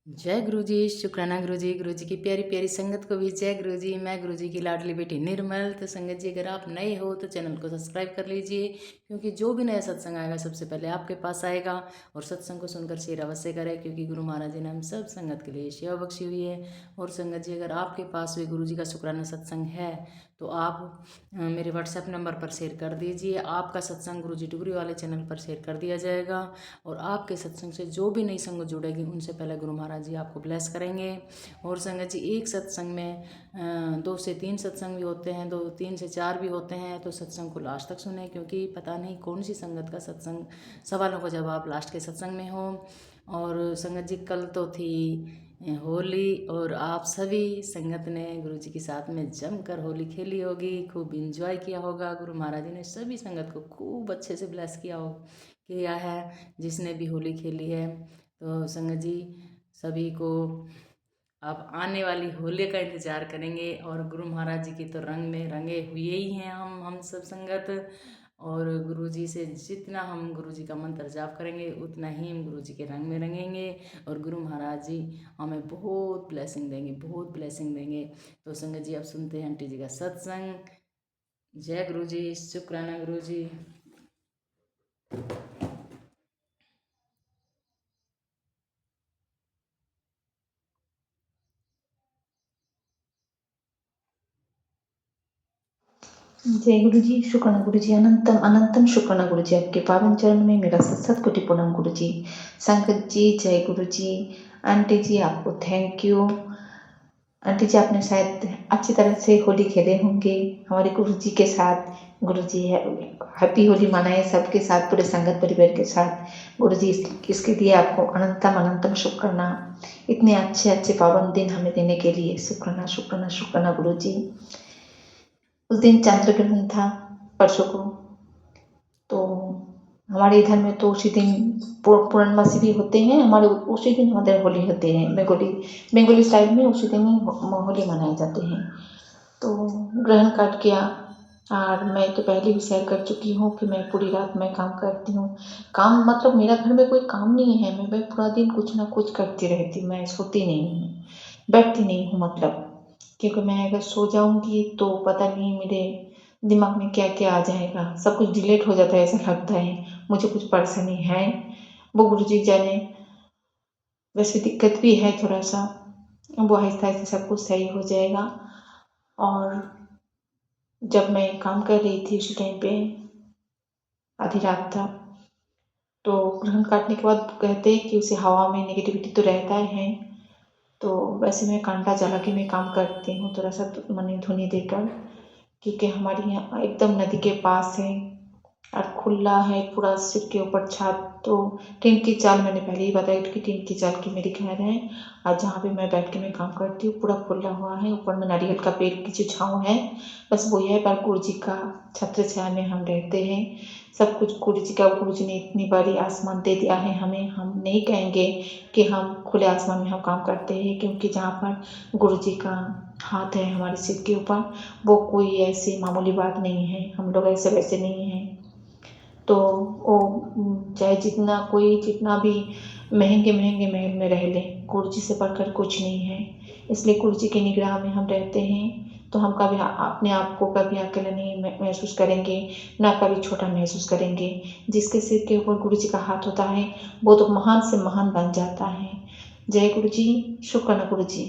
जय गुरु जी, शुक्राना गुरु जी। गुरु जी की प्यारी प्यारी संगत को भी जय गुरु जी। मैं गुरु जी की लाडली बेटी निर्मल। तो संगत जी, अगर आप नए हो तो चैनल को सब्सक्राइब कर लीजिए, क्योंकि जो भी नया सत्संग आएगा सबसे पहले आपके पास आएगा। और सत्संग को सुनकर शेयर अवश्य करें, क्योंकि गुरु महाराज जी ने हम सब संगत के लिए सेवा बख्शी हुई है। और संगत जी, अगर आपके पास भी गुरु जी का शुक्राना सत्संग है तो आप मेरे व्हाट्सएप नंबर पर शेयर कर दीजिए। आपका सत्संग गुरु जी टुगरी वाले चैनल पर शेयर कर दिया जाएगा। और आपके सत्संग से जो भी नई संगत जुड़ेगी उनसे पहले गुरु महाराज जी आपको ब्लेस करेंगे। और संगत जी, एक सत्संग में 2 से 3 सत्संग भी होते हैं, 2 3 से 4 भी होते हैं। तो सत्संग को लास्ट तक सुने, क्योंकि पता नहीं कौन सी संगत का सत्संग सवालों का जवाब लास्ट के सत्संग में हो। और संगत जी, कल तो थी होली, और आप सभी संगत ने गुरु जी के साथ में जमकर होली खेली होगी, खूब इंजॉय किया होगा। गुरु महाराज जी ने सभी संगत को खूब अच्छे से ब्लेस किया है, जिसने भी होली खेली है। तो संगत जी, सभी को अब आने वाली होली का इंतजार करेंगे। और गुरु महाराज जी की तो रंग में रंगे हुए ही हैं हम सब संगत। और गुरु जी से जितना हम गुरु जी का मंत्र जाप करेंगे उतना ही हम गुरु जी के रंग में रंगेंगे। और गुरु महाराज जी हमें बहुत ब्लेसिंग देंगे, बहुत ब्लेसिंग देंगे। तो संगत जी, अब सुनते हैं आंटी जी का सत्संग। जय गुरु जी, शुक्राना गुरु जी। जय गुरु जी, शुक्राना गुरु जी, अनंतम अनंतम शुक्राना गुरु जी, आपके पावन चरण में मेरा सत कोटि प्रणाम गुरु जी। संगत जी, जय गुरु जी। आंटी जी, आपको थैंक यू। आंटी जी, आपने शायद अच्छी तरह से होली खेले होंगे हमारे गुरु जी के साथ। गुरु जी हैप्पी होली मनाए सबके साथ, पूरे संगत परिवार के साथ। गुरु जी, इसके लिए आपको अनंतम अनंतम शुक्राना, इतने अच्छे अच्छे पावन दिन हमें देने के लिए। शुक्राना शुक्राना शुक्राना गुरु जी। उस दिन चंद्र ग्रहण था परसों को, तो हमारे इधर में तो उसी दिन पूर्णमासी भी होते हैं हमारे, उसी दिन हमारे होली होते हैं। बंगाली स्टाइल में उसी दिन ही होली मनाए जाते हैं। तो ग्रहण काट गया, और मैं तो पहले भी शेयर कर चुकी हूँ कि मैं पूरी रात मैं काम करती हूँ। काम मतलब मेरा घर में कोई काम नहीं है, मैं पूरा दिन कुछ ना कुछ करती रहती हूँ, मैं सोती नहीं हूँ, बैठती नहीं हूँ मतलब। क्योंकि मैं अगर सो जाऊंगी तो पता नहीं मेरे दिमाग में क्या क्या आ जाएगा, सब कुछ डिलीट हो जाता है, ऐसा लगता है मुझे कुछ परेशानी है। वो गुरु जी जाने। वैसे दिक्कत भी है थोड़ा सा, वो आहिस्ता आहिस्ता सब कुछ सही हो जाएगा। और जब मैं काम कर रही थी उसी टाइम पे आधी रात था, तो ग्रहण काटने के बाद कहते हैं कि उसे हवा में नेगेटिविटी तो रहता है। तो वैसे मैं कांटा जला के मैं काम करती हूँ थोड़ा सा मनी धुनी देकर, क्योंकि हमारे यहाँ एकदम नदी के पास है और खुला है पूरा सिर के ऊपर छत। तो टीन की चाल, मैंने पहले ही बताया कि टीन की चाल की मेरी घर है, और जहाँ पे मैं बैठ के मैं काम करती हूँ पूरा खुला हुआ है। ऊपर में नारियल का पेड़ की जो छाँव है बस वो है, पर गुरु जी का छत्र छाया में हम रहते हैं। सब कुछ गुरु जी का, गुरु जी ने इतनी बड़ी आसमान दे दिया है हमें। हम नहीं कहेंगे कि हम खुले आसमान में हम काम करते हैं, क्योंकि जहाँ पर गुरु जी का हाथ है हमारे सिर के ऊपर, वो कोई ऐसी मामूली बात नहीं है। हम लोग ऐसे वैसे नहीं हैं। तो वो चाहे जितना भी महंगे महंगे महल में रह लें, गुरु जी से बढ़कर कुछ नहीं है। इसलिए गुरु जी की निगराह में हम रहते हैं, तो हम कभी अपने आप को कभी अकेला नहीं महसूस करेंगे, ना कभी छोटा महसूस करेंगे। जिसके सिर के ऊपर गुरु जी का हाथ होता है वो तो महान से महान बन जाता है। जय गुरु जी, शुक्राना गुरु जी।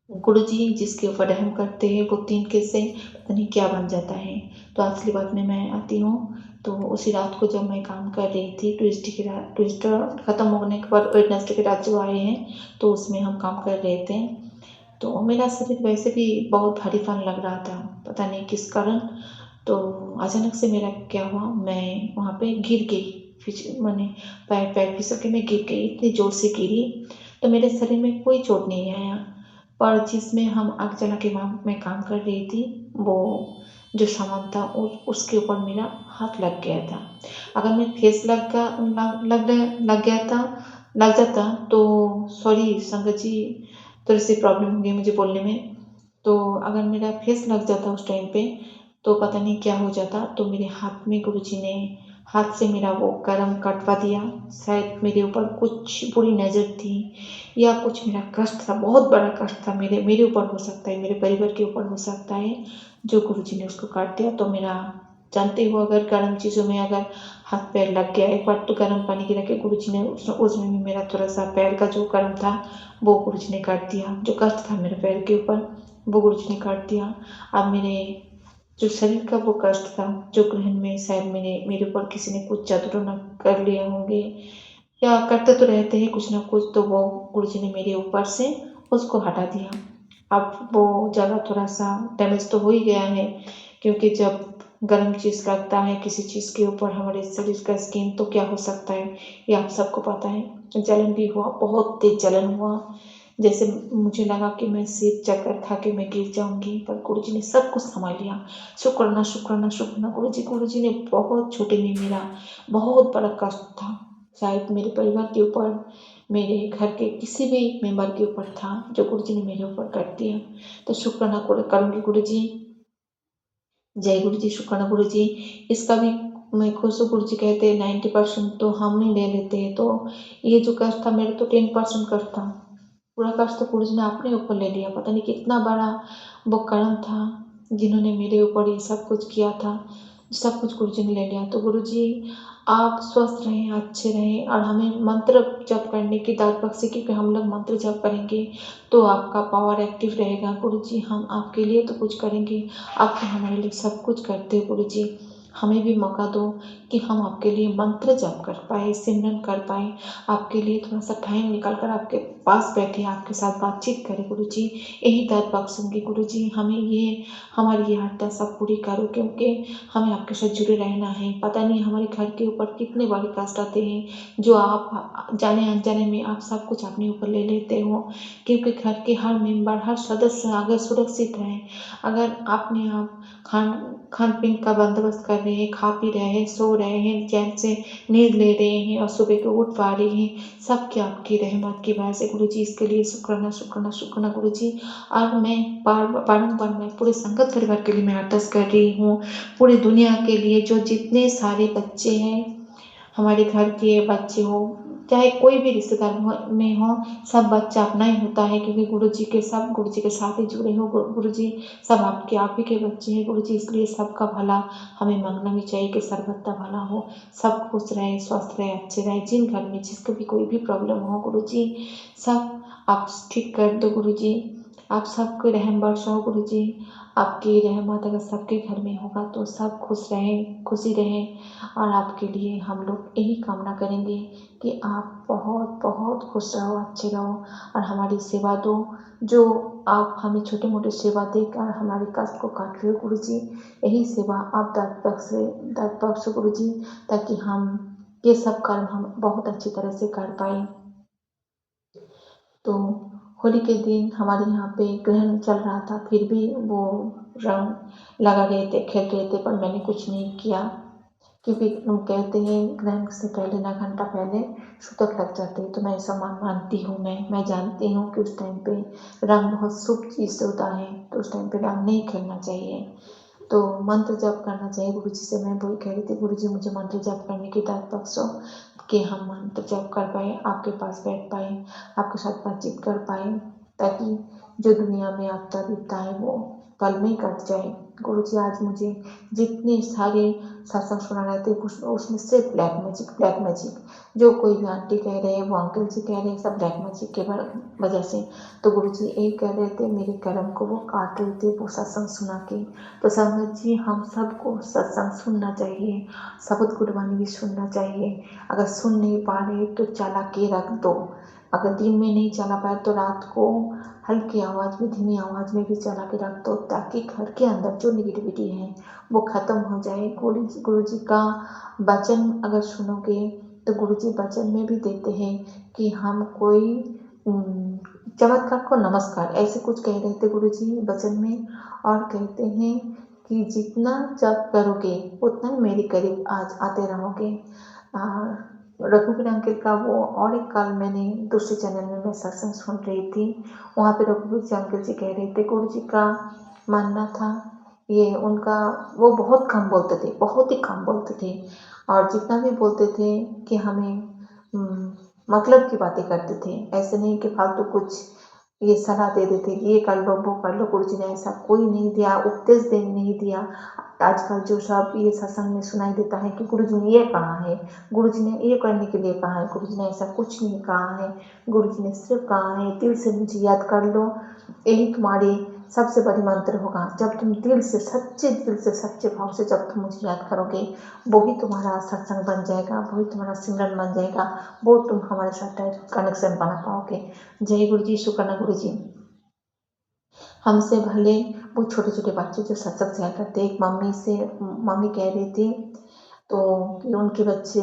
गुरु जी जिसके ऊपर रहम करते हैं वो तिनके से पता नहीं क्या बन जाता है। तो असली बात में मैं आती हूँ। तो उसी रात को जब मैं काम कर रही थी, ट्विस्टर ख़त्म होने के बाद वेडनेसडे के रात जो आए हैं, तो उसमें हम काम कर रहे थे। तो मेरा शरीर वैसे भी बहुत भारीपन लग रहा था, पता नहीं किस कारण। तो अचानक से मेरा क्या हुआ, मैं वहाँ पे गिर गई, मैंने पैर पैर फिसल के मैं गिर गई, इतनी ज़ोर से गिरी। तो मेरे शरीर में कोई चोट नहीं आया, पर जिसमें हम आग जला के वहाँ मैं काम कर रही थी, वो जो सामान था उसके ऊपर मेरा हाथ लग गया था। अगर मैं फेस लग जाता तो, सॉरी संगत जी, थोड़ी सी प्रॉब्लम हो गई मुझे बोलने में। तो अगर मेरा फेस लग जाता उस टाइम पे तो पता नहीं क्या हो जाता। तो मेरे हाथ में गुरुजी ने हाथ से मेरा वो कर्म कटवा दिया। शायद मेरे ऊपर कुछ बुरी नज़र थी या कुछ मेरा कष्ट था, बहुत बड़ा कष्ट था, मेरे ऊपर हो सकता है, मेरे परिवार के ऊपर हो सकता है, जो गुरुजी ने उसको काट दिया। तो मेरा जानते हो, अगर गर्म चीज़ों में अगर हाथ पैर लग गया, एक बार तो गर्म पानी गिरा के गुरुजी ने उसमें भी मेरा थोड़ा सा पैर का जो कर्म था वो गुरुजी ने काट दिया। जो कष्ट था मेरे पैर के ऊपर वो गुरुजी ने काट दिया। अब मेरे जो शरीर का वो कष्ट था, जो ग्रहण में शायद मेरे ऊपर किसी ने कुछ जादू टोना कर लिए होंगे या करते तो रहते हैं कुछ ना कुछ, तो वो गुरुजी ने मेरे ऊपर से उसको हटा दिया। अब वो जगह थोड़ा सा डैमेज तो हो ही गया है, क्योंकि जब गर्म चीज़ लगता है किसी चीज़ के ऊपर हमारे शरीर का स्किन, तो क्या हो सकता है ये आप सबको पता है। जलन भी हुआ, बहुत तेज जलन हुआ, जैसे मुझे लगा कि मैं सिर चक्कर खा के मैं गिर जाऊंगी, पर गुरुजी ने सब कुछ संभाल लिया। शुक्राना शुक्राना शुक्राना गुरुजी ने बहुत छोटे में मेरा बहुत बड़ा कष्ट था, शायद मेरे परिवार के ऊपर, मेरे घर के किसी भी मेंबर के ऊपर था, जो गुरुजी ने मेरे ऊपर कर दिया। तो शुक्राना करूंगी गुरुजी। जय गुरुजी, शुक्राना गुरुजी। इसका भी मैं खुश हूँ। गुरुजी कहते हैं 90% तो हम ही ले लेते हैं, तो ये जो कष्ट था मेरे तो 10% कष्ट था, पूरा कष्ट तो गुरुजी ने अपने ऊपर ले लिया। पता नहीं कितना बड़ा वो कर्म था जिन्होंने मेरे ऊपर ये सब कुछ किया था, सब कुछ गुरुजी ने ले लिया। तो गुरुजी आप स्वस्थ रहें, अच्छे रहें, और हमें मंत्र जप करने की दात बख्शे, क्योंकि हम लोग मंत्र जप करेंगे तो आपका पावर एक्टिव रहेगा। गुरुजी हम आपके लिए तो कुछ करेंगे, आप तो हमारे लिए सब कुछ करते हो। गुरुजी हमें भी मौका दो कि हम आपके लिए मंत्र जप कर पाए, सिमरन कर पाए, आपके लिए थोड़ा सा टाइम निकाल कर आपके पास बैठे, आपके साथ बातचीत करें। गुरुजी यही दात बख्शूंगी। गुरुजी हमें ये हमारी ये हताशा पूरी करो, क्योंकि हमें आपके साथ जुड़े रहना है। पता नहीं हमारे घर के ऊपर कितने बड़े कष्ट आते हैं, जो आप जाने अनजाने में आप सब कुछ अपने ऊपर ले लेते हो, क्योंकि घर के हर मेंबर, हर सदस्य अगर सुरक्षित रहे, अगर अपने आप खान पीन का बंदोबस्त कर रहे हैं, खा पी रहे हैं, सो रहे हैं, चैन से नींद ले रहे हैं और सुबह को उठ पा रहे हैं, सब क्या आपकी रहमत की वजह से। गुरुजी इसके लिए शुक्राना शुक्राना शुक्राना गुरुजी। और मैं बारंबार मैं पूरे संगत परिवार के लिए मैं अरदास कर रही हूँ, पूरी दुनिया के लिए, जो जितने सारे बच्चे हैं, हमारे घर के बच्चे हो, चाहे कोई भी रिश्तेदार में हो, सब बच्चा अपना ही होता है, क्योंकि गुरुजी के सब गुरुजी के साथ ही जुड़े हो। गुरुजी सब आप ही के बच्चे हैं गुरुजी, इसलिए सबका भला हमें मांगना भी चाहिए कि सर्वत्र भला हो, सब खुश रहे, स्वस्थ रहे, अच्छे रहे। जिन घर में जिसको भी कोई भी प्रॉब्लम हो गुरुजी, सब आप ठीक कर दो गुरुजी, आप सबको रहम बरसाओ गुरुजी। आपकी रहमत अगर सबके घर में होगा तो सब खुश रहें, खुशी रहें, और आपके लिए हम लोग यही कामना करेंगे कि आप बहुत बहुत खुश रहो, अच्छे रहो, और हमारी सेवा दो। जो आप हमें छोटे मोटे सेवा देकर हमारे कष्ट को काट रहे हो गुरुजी, यही सेवा आप दात बख्शो गुरुजी, ताकि हम ये सब कर्म हम बहुत अच्छी तरह से कर पाए। तो होली के दिन हमारे यहाँ पे ग्रहण चल रहा था, फिर भी वो रंग लगा रहे थे, खेल रहे थे, पर मैंने कुछ नहीं किया, क्योंकि लोग कहते हैं ग्रहण से पहले ना घंटा पहले सूतक लग जाते हैं, तो मैं ऐसा मानती हूँ। मैं जानती हूँ कि उस टाइम पे रंग बहुत शुभ चीज़ होता है, तो उस टाइम पे रंग नहीं खेलना चाहिए, तो मंत्र जप करना चाहिए। गुरुजी से मैं वही कह रही थी, गुरुजी मुझे मंत्र जप करने की दात बख्शो कि हम मंत्र जप कर पाए, आपके पास बैठ पाए, आपके साथ बातचीत कर पाए, ताकि जो दुनिया में आपदा विपदा है वो पल में कट जाए। गुरुजी आज मुझे जितने सारे सत्संग सुना रहे थे उसमें सिर्फ ब्लैक मैजिक, जो कोई भी आंटी कह रहे हैं, वो अंकल जी कह रहे हैं, सब ब्लैक मैजिक के वजह से। तो गुरुजी यही कह रहे थे, मेरे कर्म को वो काट रहे थे वो सत्संग सुना के। तो संगत जी हम सबको सत्संग सुनना चाहिए, शब्द गुरबानी भी सुनना चाहिए। अगर सुन नहीं पा रहे तो चला के रख दो, अगर दिन में नहीं चला पाए तो रात को हल्की आवाज़ में, धीमी आवाज़ में भी चला के रख दो, ताकि घर के अंदर जो निगेटिविटी है वो ख़त्म हो जाए। गुरुजी का वचन अगर सुनोगे तो गुरुजी वचन में भी देते हैं कि हम कोई चमत्कार को नमस्कार, ऐसे कुछ कह रहे थे गुरुजी वचन में, और कहते हैं कि जितना जप करोगे उतना ही मेरे करीब आज आते रहोगे। रघुवीर अंकल का वो और एक कल मैंने दूसरे चैनल में मैं सत्संग सुन रही थी, वहाँ पे रघुवीर अंकल जी कह रहे थे, गुरुजी का मानना था ये उनका वो बहुत कम बोलते थे, बहुत ही कम बोलते थे और जितना भी बोलते थे कि हमें मतलब की बातें करते थे, ऐसे नहीं कि फालतू कुछ ये सलाह दे देते कि ये कर लो वो कर लो। गुरु जी ने ऐसा कोई नहीं दिया, उपदेश देने नहीं दिया। आजकल जो सब ये सत्संग में सुनाई देता है कि गुरु जी ने ये कहा है, गुरु जी ने ये करने के लिए कहा है, गुरु जी ने ऐसा कुछ नहीं कहा है। गुरु जी ने सिर्फ कहा है दिल से मुझे याद कर लो, यही तुम्हारी सबसे बड़ी मंत्र होगा। जब तुम दिल से सच्चे भाव से जब तुम मुझे याद करोगे, वो भी तुम्हारा सत्संग बन जाएगा, वही तुम्हारा सिमरन बन जाएगा, वो तुम हमारे साथ डायरेक्ट कनेक्शन बना पाओगे। जय गुरु जी, शुक्राना गुरु जी। हमसे भले वो छोटे छोटे बच्चे जो सत्संग शेयर करते, एक मम्मी कह रही थी तो कि उनके बच्चे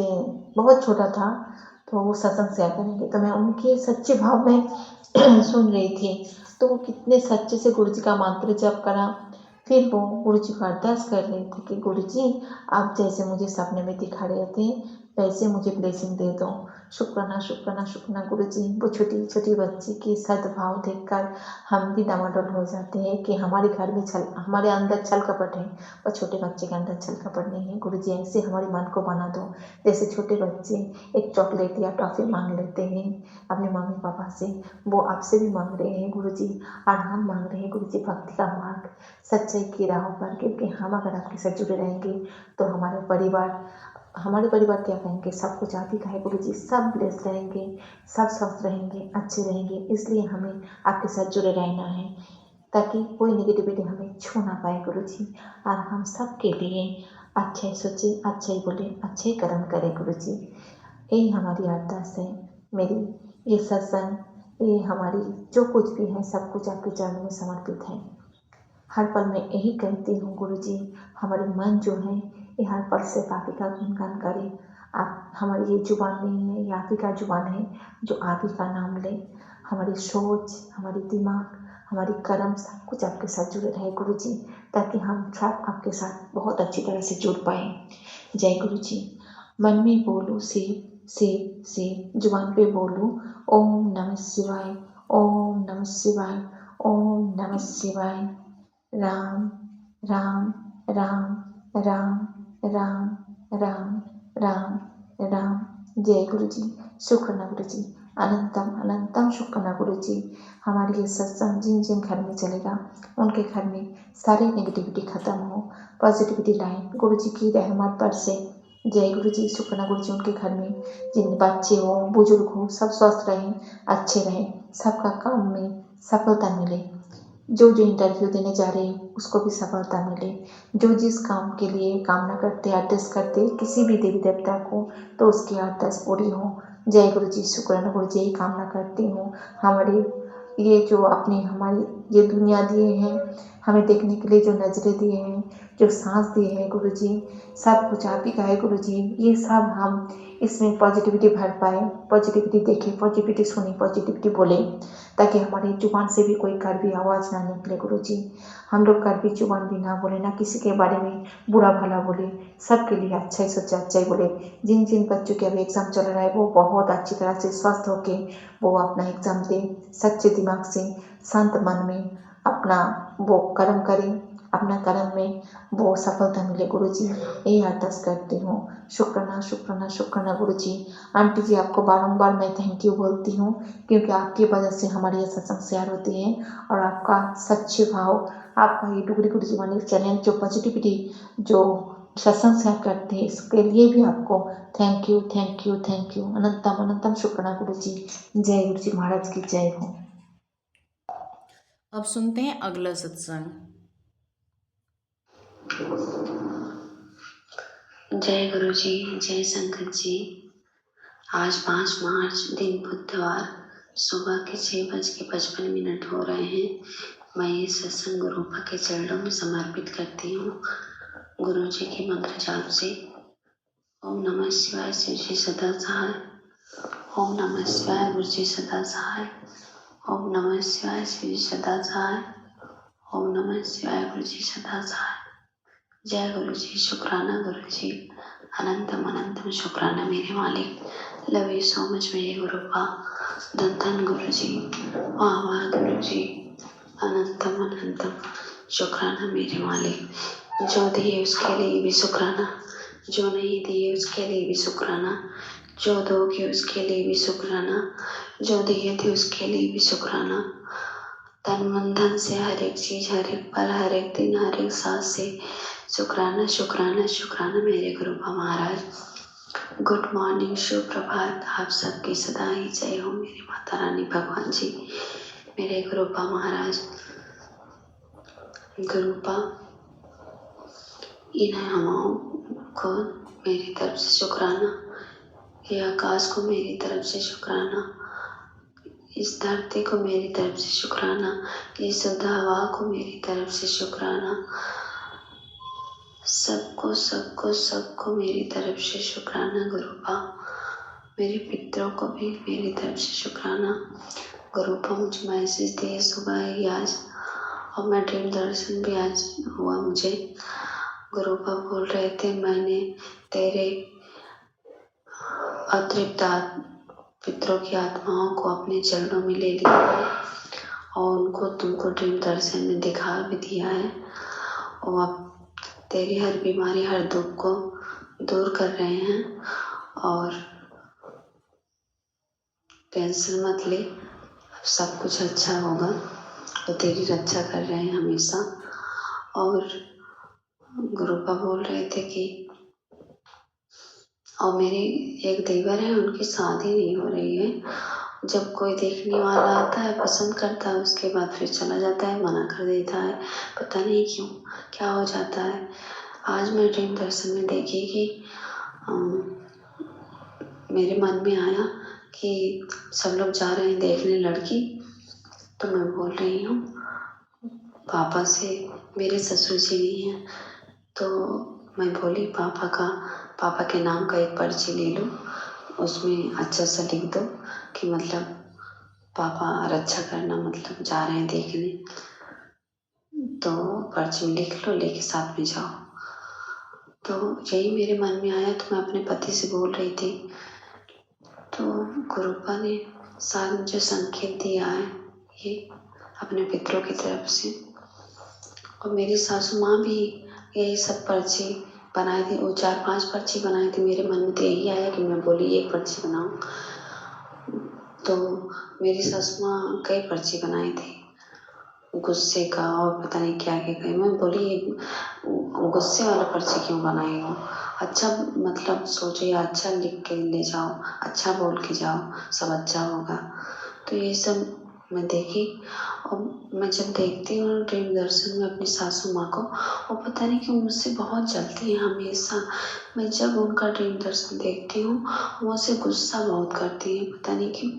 बहुत छोटा था तो वो सत्संग शेयर करेंगे, तो मैं उनके सच्चे भाव में सुन रही थी। तो वो कितने सच्चे से गुरु जी का मंत्र जप करा। फिर वो गुरु जी को अरदास कर रहे थे कि गुरु जी आप जैसे मुझे सपने में दिखा रहे थे वैसे मुझे ब्लेसिंग दे दो। शुक्राना शुक्राना शुक्राना गुरु जी। वो छोटी छोटी बच्ची की सद्भाव देखकर हम भी डामाडोल हो जाते हैं कि हमारे घर में हमारे अंदर छल कपट है और छोटे बच्चे के अंदर छल कपट नहीं है। गुरु जी ऐसे हमारे मन को बना दो, जैसे छोटे बच्चे एक चॉकलेट या टॉफी मांग लेते हैं अपने मम्मी पापा से, वो आपसे भी मांग रहे हैं गुरु जी। और हम मांग रहे हैं गुरु जी भक्ति का मार्ग, सच्चाई की राहों पर, क्योंकि हम अगर आपके साथ जुड़े रहेंगे तो हमारे परिवार क्या कहेंगे, सब कुछ आप ही का है गुरु जी। सब ब्लेस्ड रहेंगे, सब स्वस्थ रहेंगे, अच्छे रहेंगे। इसलिए हमें आपके साथ जुड़े रहना है ताकि कोई नेगेटिविटी हमें छू ना पाए गुरु जी। और हम सब के लिए अच्छा ही सोचे, अच्छा ही बोले, अच्छे ही कर्म करें गुरु जी। यही हमारी अरदास है। मेरी ये सत्संग, ये हमारी जो कुछ भी है सब कुछ आपके चरणों में समर्पित है। हर पल मैं यही कहती हूँ गुरु जी, हमारे मन जो है ये हर पल से आप ही का गुणगान करे। आप हमारी ये जुबान नहीं है, ये आप ही का जुबान है जो आप ही का नाम ले। हमारी सोच, हमारी दिमाग, हमारी कर्म सब कुछ आपके साथ जुड़े रहे गुरु जी, ताकि हम सब आपके साथ बहुत अच्छी तरह से जुड़ पाए। जय गुरु जी। मन में बोलूँ शिव, जुबान पे बोलूँ ओम नमः शिवाय, ओम नमः शिवाय, ओम नमः शिवाय। राम राम राम राम राम राम राम राम। जय गुरु जी, शुक्राना गुरु जी, अनंतम अनंतम शुक्राना गुरु जी। हमारी ये सत्संग जिन जिन घर में चलेगा उनके घर में सारी नेगेटिविटी खत्म हो, पॉजिटिविटी लाए गुरु जी की रहमत पर से। जय गुरु जी, शुक्राना गुरु जी। उनके घर में जिन बच्चे हो, बुजुर्ग हो, सब स्वस्थ रहें, अच्छे रहें, सबका काम में सफलता मिले। जो इंटरव्यू देने जा रहे हैं उसको भी सफलता मिले। जो जिस काम के लिए कामना करते, आदेश करते किसी भी देवी देवता को, तो उसकी आदेश पूरी हो। जय गुरु जी, शुक्राना गुरु जी। यही कामना करती हूँ। हमारी ये जो आपने हमारी ये दुनिया दिए हैं, हमें देखने के लिए जो नजरें दिए हैं, जो सांस दिए हैं गुरु जी, सब कुछ आप ही का है गुरु जी। ये सब हम इसमें पॉजिटिविटी भर पाए, पॉजिटिविटी देखें, पॉजिटिविटी सुने, पॉजिटिविटी बोले, ताकि हमारी जुबान से भी कोई कड़वी आवाज़ ना निकले गुरु जी। हम लोग कड़वी जुबान भी ना बोले, ना किसी के बारे में बुरा भला बोले, सबके लिए अच्छा ही सोचे, अच्छा ही बोले। जिन जिन बच्चों के अभी एग्ज़ाम चल रहा है वो बहुत अच्छी तरह से स्वस्थ होके वो अपना एग्ज़ाम दें, सच्चे दिमाग से, शांत मन में अपना वो कर्म करें, अपना कर्म में वो सफलता मिले गुरु जी। यही अरदास करती हूँ। शुक्राना शुक्राना शुक्राना गुरु जी। आंटी जी आपको बारंबार मैं थैंक यू बोलती हूँ, क्योंकि आपकी वजह से हमारी ये सत्संग शेयर होती है और आपका सच्चे भाव, आपका ये डुगरी गुरु जी वाले चैनल जो पॉजिटिविटी जो सत्संग शेयर करते हैं, इसके लिए भी आपको thank you thank you thank you. अनंतम अनंतम शुक्राना गुरु जी। जय गुरु जी महाराज की जय हो। अब सुनते हैं अगला सत्संग। जय गुरु जी, जय संगत जी। आज 5 मार्च दिन बुधवार सुबह के 6:55 हो रहे हैं। मैं ये सत्संग गुरु के चरणों में समर्पित करती हूँ। गुरु जी के मंत्र जाप से ओम नमः शिवाय शिव जी सदा सहाय, ओम नमः शिवाय गुरु जी सदा सहाय, ओम नमः शिवाय शिव जी सदा सहाय, ओम नमः शिवाय गुरु जी सदा सहाय। जय गुरु जी, शुक्राना गुरु जी, अनंतम अनंतम शुक्राना मेरे मालिक। लव यू सो मच मेरे गुरुपा। धन धन गुरु जी, वाह वाह गुरु जी, अनंतम अनंतम शुक्राना मेरे मालिक। जो दिए उसके लिए भी शुक्राना, जो नहीं दिए उसके लिए भी शुक्राना, जो दोगे उसके लिए भी शुक्राना, जो दिए थे उसके लिए भी शुक्राना। तन मन धन से हर एक चीज, हर एक पल, हर एक दिन, हर एक सांस से शुक्राना शुक्राना शुक्राना मेरे गुरुपा महाराज। गुड मॉर्निंग, शुभ प्रभात। आप सबकी सदा ही जय हो मेरी माता रानी भगवान जी, मेरे गुरुपा महाराज। गुरुपा इन हवाओं को मेरी तरफ से शुक्राना, ये आकाश को मेरी तरफ से शुक्राना, इस धरती को मेरी तरफ से शुक्राना, ये शुद्ध हवा को मेरी तरफ से शुक्राना, सबको सबको सबको मेरी तरफ से शुक्राना गुरुपा। मेरे पितरों को भी मेरी तरफ से शुक्राना। गुरुपा मुझे मैसेज दिए सुबह ही आज, और मैं ड्रीम दर्शन भी आज हुआ मुझे। गुरुपा बोल रहे थे मैंने तेरे अतृप्त पितरों की आत्माओं को अपने चरणों में ले लिया और उनको तुमको ड्रीम दर्शन में दिखा भी दिया है, और अब तेरी हर बीमारी, हर दुख को दूर कर रहे हैं, और टेंशन मत ले, अब सब कुछ अच्छा होगा, तो तेरी रक्षा कर रहे हैं हमेशा। और गुरुपा बोल रहे थे कि और मेरी एक देवर है, उनकी शादी नहीं हो रही है। जब कोई देखने वाला आता है, पसंद करता है, उसके बाद फिर चला जाता है, मना कर देता है, पता नहीं क्यों, क्या हो जाता है। आज मैं ड्रीम दर्शन में देखी कि मेरे मन में आया कि सब लोग जा रहे हैं देखने लड़की, तो मैं बोल रही हूँ पापा से, मेरे ससुर जी नहीं हैं, तो मैं बोली पापा के नाम का एक पर्ची ले लो, उसमें अच्छा सा लिख दो कि मतलब पापा रक्षा करना, मतलब जा रहे हैं देखने, तो पर्ची में लिख लो, लेके साथ में जाओ। तो यही मेरे मन में आया, तो मैं अपने पति से बोल रही थी, तो गुरुपा ने साथ मुझे संकेत दिया है ये अपने पितरों की तरफ से। और मेरी सासू माँ भी यही सब पर्ची बनाई थी, वो 4-5 पर्ची बनाई थी। मेरे मन में तो यही आया कि मैं बोली एक पर्ची बनाऊं, तो मेरी सासू माँ कई पर्ची बनाई थी गुस्से का और पता नहीं क्या क्या। मैं बोली गुस्से वाला पर्ची क्यों बनाई हो, अच्छा मतलब सोचो, अच्छा लिख के ले जाओ, अच्छा बोल के जाओ, सब अच्छा होगा। तो ये सब मैं देखी, और मैं जब देखती हूँ ड्रीम दर्शन में अपनी सासू माँ को, वो पता नहीं क्यों मुझसे बहुत जलती है हमेशा। मैं जब उनका ड्रीम दर्शन देखती हूँ, वो मुझसे गुस्सा बहुत करती है, पता नहीं क्यों।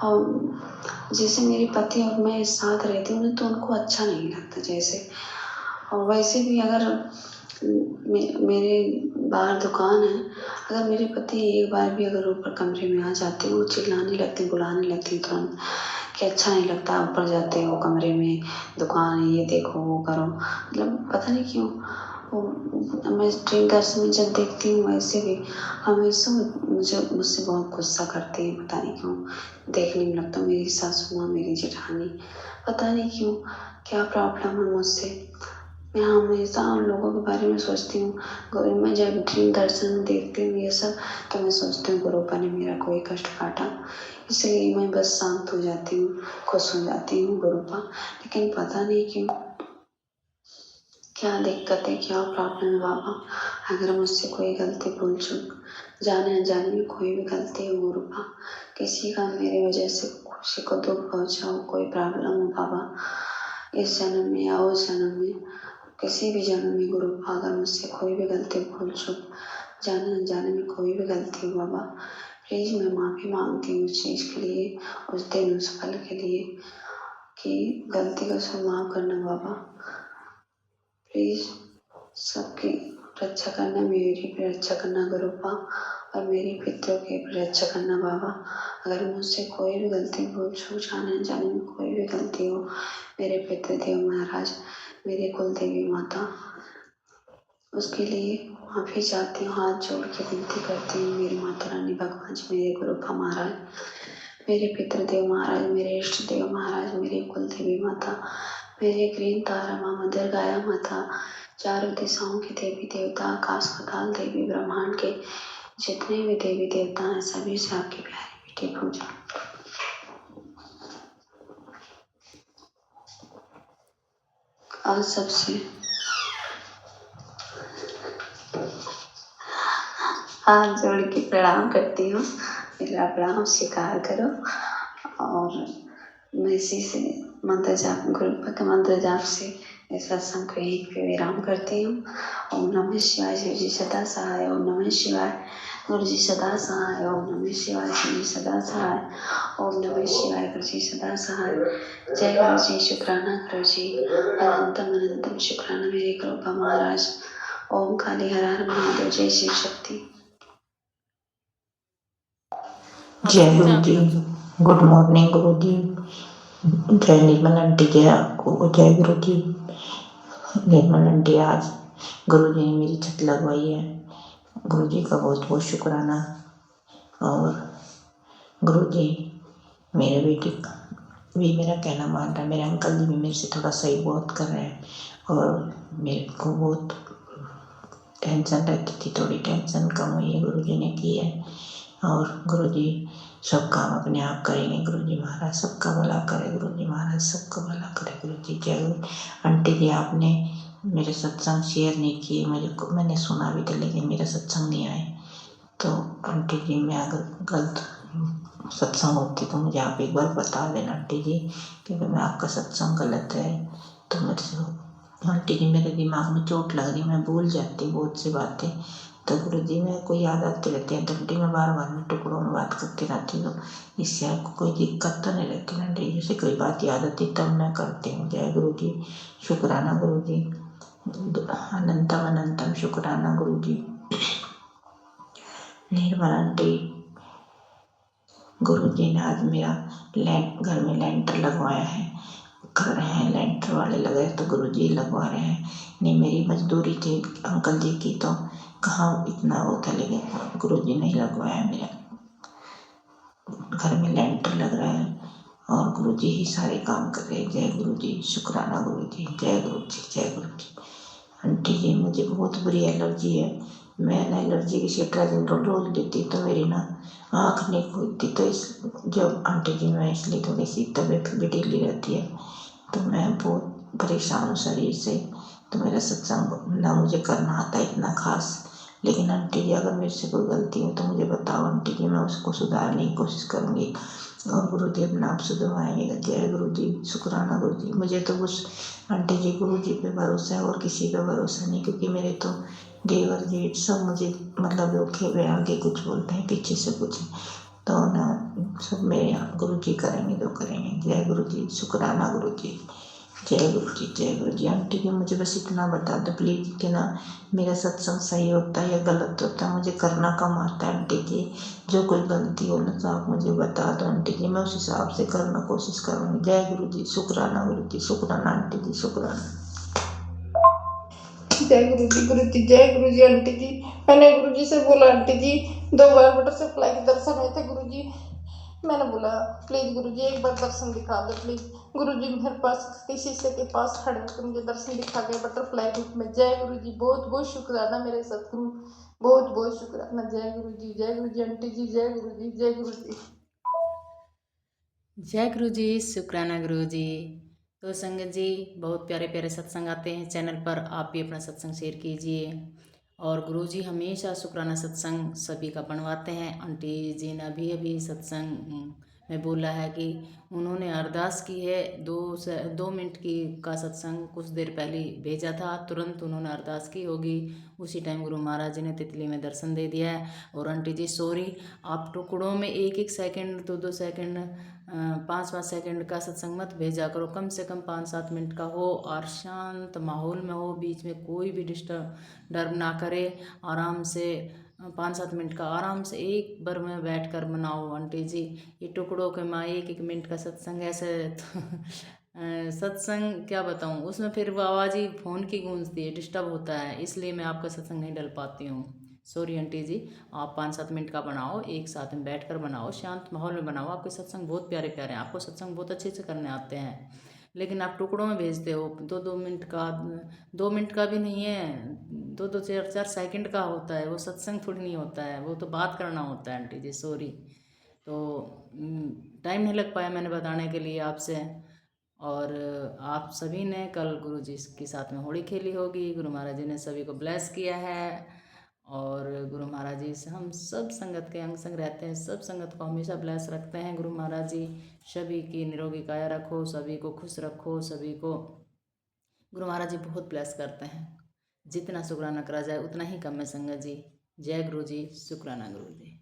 और जैसे मेरे पति और मैं साथ रहती हूँ ना, तो उनको अच्छा नहीं लगता जैसे। और वैसे भी अगर मेरे बाहर दुकान है, अगर मेरे पति एक बार भी अगर ऊपर कमरे में आ जाते हैं, वो चिल्लाने लगते, बुलाने लगती तुरंत कि अच्छा नहीं लगता, ऊपर जाते हो कमरे में, दुकान है, ये देखो वो करो, मतलब पता नहीं क्यों। मैं ड्रीम दर्शन में जब देखती हूँ, वैसे भी हमेशा मुझसे बहुत गुस्सा करती है, पता नहीं क्यों। देखने में लगता मेरी सासू माँ, मेरी जेठानी, पता नहीं क्यों क्या प्रॉब्लम है मुझसे। मैं हमेशा उन लोगों के बारे में सोचती हूँ। मैं जब ड्रीम दर्शन में देखती हूँ ये सब, तो मैं सोचती हूँ गुरुपा ने मेरा कोई कष्ट काटा, इसलिए मैं बस शांत हो जाती हूँ, खुश हो जाती हूँ गुरुपा। लेकिन पता नहीं क्यों, क्या दिक्कत है, क्या प्रॉब्लम है बाबा। अगर मुझसे कोई गलती भूल चूक, जाने अनजाने में कोई भी गलती हो गुरुपा, किसी का मेरे वजह से किसी को दुख पहुँचाओ, कोई प्रॉब्लम हो बाबा, इस जन्म में या उस जन्म में, किसी भी जन्म में गुरुपा, अगर मुझसे कोई भी गलती भूल चूक, जाने अनजाने में कोई भी गलती हो बाबा, प्लीज़ मैं माफ़ी मांगती हूँ उस चीज़ के लिए, उस दिन, उस पल के लिए, कि गलती को सब माफ़ करना बाबा। प्लीज़ सबकी रक्षा करना, मेरी भी रक्षा करना गुरुपा, और मेरी पितरों की भी रक्षा करना बाबा। अगर मुझसे कोई भी गलती भूल चूक, जाने अनजाने में कोई भी गलती हो, मेरे पितृदेव महाराज, मेरे कुल देवी माता, उसके लिए माफ़ी चाहती हूँ, हाथ जोड़ के विनती करती हूँ मेरी माता रानी भगवान जी, मेरे गुरुपा महाराज, मेरे पितृदेव महाराज, मेरे इष्ट देव महाराज, मेरी कुल देवी माता, मेरे ग्रीन तारा माँ मदर गाया माता, चारों दिशाओं के देवी देवता, आकाश पाताल देवी ब्रह्मांड के जितने भी देवी देवता हैं सभी से आपकी प्यारी बेटी पूजा। और सबसे हाथ जोड़ के प्रणाम करती हूँ, मेरा प्रणाम स्वीकार करो। और मैं इसी से मंत्र जाप, गुरुपद मंत्र जाप से इस सत्संग को यहीं पे विराम करती हूँ। ओम नमः शिवाय, शिव जी सदा सहाय। ओम नमः शिवाय, गुरु जी सदा सहाय। ओम नमः शिवाय, शिव जी सदा सहाय। ओम नमः शिवाय, गुरु जी सदा सहाय। जय गुरु जी, शुक्राना गुरु जी, अनंतम अनंतम शुक्राना मेरे कृपा महाराज। ओम काली हर हर महादेव, जय शिव शक्ति। जय गुरु जी, गुड मॉर्निंग गुरु जी। जय निर्मल आंटी, जय आपको। जय गुरु जी। निर्मल आंटी, आज गुरु जी ने मेरी छत लगवाई है, गुरु जी का बहुत बहुत शुक्राना। और गुरु जी मेरे बेटे भी मेरा कहना मान रहा है, मेरे अंकल जी भी मेरे से थोड़ा सही बहुत कर रहे हैं। और मेरे को बहुत टेंशन रहती थी, थोड़ी टेंशन कम हुई है, गुरु जी ने की है। और गुरु जी सब काम अपने आप करेंगे। गुरु जी महाराज सबका भला करे, गुरु जी महाराज सबका भला करे। गुरु जी जय गुरु। आंटी जी, आपने मेरे सत्संग शेयर नहीं किए, मैंने सुना भी था लेकिन मेरा सत्संग नहीं आए। तो आंटी जी, मैं अगर गलत सत्संग होती तो मुझे आप एक बार बता देना आंटी जी, क्योंकि मैं आपका सत्संग गलत है तो मेरे से आंटी जी, मेरे दिमाग में चोट लग रही, मैं भूल जाती बहुत सी बातें। तो गुरु जी मेरे को याद आती रहती है, आंटी मैं बार बार में टुकड़ों में बात करती रहती हूँ, इससे आपको कोई दिक्कत तो नहीं रहती ना आंटी? जैसे कोई बात याद आती तब मैं करती हूँ। जय गुरु जी, शुक्राना गुरु जी, अनंतम अनंतम शुक्राना गुरु जी। निर्मल आंटी, गुरु जी ने आज मेरा घर में लेंटर लगवाया है, कर रहे हैं, लेंटर वाले लगे तो गुरु जी लगवा रहे हैं। नहीं मेरी मजदूरी थी अंकल जी की, तो कहाँ इतना वो था, लेकिन गुरु जी ने ही लगवाया। मेरा घर में लेंटर लग रहा है और गुरु जी ही सारे काम कर रहे हैं। जय गुरु जी, शुक्राना गुरु जी। जय गुरु जी, जय गुरु जी। आंटी जी, मुझे बहुत बुरी एलर्जी है, मैं ना एलर्जी की सिट्राजिन रोज लेती तो मेरी ना आँख नहीं खुलती। तो इस जब आंटी जी, मैं इसलिए थोड़ी सी तबीयत भी ढीली रहती है, तो मैं बहुत परेशान हूँ शरीर से। तो मेरा सत्संग ना मुझे करना आता है इतना खास, लेकिन आंटी जी अगर मेरे से कोई गलती हो तो मुझे बताओ आंटी जी, मैं उसको सुधारने की कोशिश करूँगी और गुरु जी अपने आप सुधरवाएंगे। जय गुरु जी, शुक्राना गुरु जी। मुझे तो बस आंटी जी गुरु जी पे भरोसा है और किसी पे भरोसा नहीं, क्योंकि मेरे तो देवर जेठ सब मुझे मतलब धोखे में आगे कुछ बोलते हैं, पीछे से कुछ, तो ना सब मेरे यहाँ गुरु जी करेंगे जो करेंगे। जय गुरु जी, शुक्राना गुरु जी। जय गुरु जी, जय गुरु जी। आंटी जी, मुझे बस इतना बता दो प्लीज़ कि ना मेरा सत्संग सही होता है या गलत होता है, मुझे करना कम आता है आंटी जी। जो कोई गलती हो ना तो आप मुझे बता दो आंटी जी, मैं उस हिसाब से करना कोशिश करूँगी। जय गुरु जी, शुक्राना गुरु जी, शुक्राना आंटी जी, शुक्राना। जय गुरु जी, गुरु जी जय गुरु जी। आंटी जी, मैंने गुरु जी से बोला आंटी जी, 2 बार बटरफ्लाई के दर्शन हुए थे गुरु जी। मैंने बोला प्लीज गुरु जी एक बार दर्शन दिखा दो प्लीज। गुरु जी मेरे पास किसी से के पास खड़े होकर मुझे दर्शन दिखा गए बटरफ्लाई रूप में। जय गुरु जी, बहुत बहुत शुक्राना मेरे सतगुरु, बहुत बहुत शुक्राना। जय गुरु जी, जय गुरु जी। आंटी जी, जय गुरु जी, जय गुरु जी। जय गुरु जी, शुक्राना गुरु जी। तो संगत जी, बहुत प्यारे प्यारे सत्संग आते हैं चैनल पर, आप भी अपना सत्संग शेयर कीजिए। और गुरु जी हमेशा शुक्राना सत्संग सभी का बनवाते हैं। आंटी जी ने अभी अभी सत्संग में बोला है कि उन्होंने अरदास की है, 2 मिनट की का सत्संग कुछ देर पहले भेजा था, तुरंत उन्होंने अरदास की होगी, उसी टाइम गुरु महाराज जी ने तितली में दर्शन दे दिया है। और आंटी जी सॉरी, आप टुकड़ों में 1-1 सेकंड 2-2 सेकंड 5-5 सेकंड का सत्संग मत भेजा करो, कम से कम 5-7 मिनट का हो और शांत माहौल में हो, बीच में कोई भी डिस्टर्ब ना करे। आराम से 5-7 मिनट का आराम से एक बार में बैठ कर बनाओ आंटी जी। ये टुकड़ों के माँ 1-1 मिनट का सत्संग ऐसे तो सत्संग क्या बताऊँ, उसमें फिर वो आवाज़ ही फ़ोन की गूंजती है, डिस्टर्ब होता है, इसलिए मैं आपका सत्संग नहीं डाल पाती हूँ। सॉरी आंटी जी, आप 5-7 मिनट का बनाओ, एक साथ में बैठ कर बनाओ, शांत माहौल में बनाओ। आपके सत्संग बहुत प्यारे प्यारे हैं, आपको सत्संग बहुत अच्छे से करने आते हैं। लेकिन आप टुकड़ों में भेजते हो। 2-2 मिनट का, 2 मिनट का भी नहीं है, 2-2 4-4 सेकंड का होता है। वो सत्संग थोड़ी नहीं होता है, वो तो बात करना होता है आंटी जी, सॉरी। तो टाइम नहीं लग पाया मैंने बताने के लिए आपसे। और आप सभी ने कल गुरु जी के साथ में होली खेली होगी। गुरु महाराज जी ने सभी को ब्लेस किया है, और गुरु महाराज जी से हम सब संगत के अंग संग रहते हैं, सब संगत को हमेशा ब्लेस रखते हैं। गुरु महाराज जी सभी की निरोगी काया रखो, सभी को खुश रखो, सभी को गुरु महाराज जी बहुत ब्लेस करते हैं। जितना शुक्राना करा जाए उतना ही कम है संगत जी। जय गुरु जी, शुक्राना गुरु जी।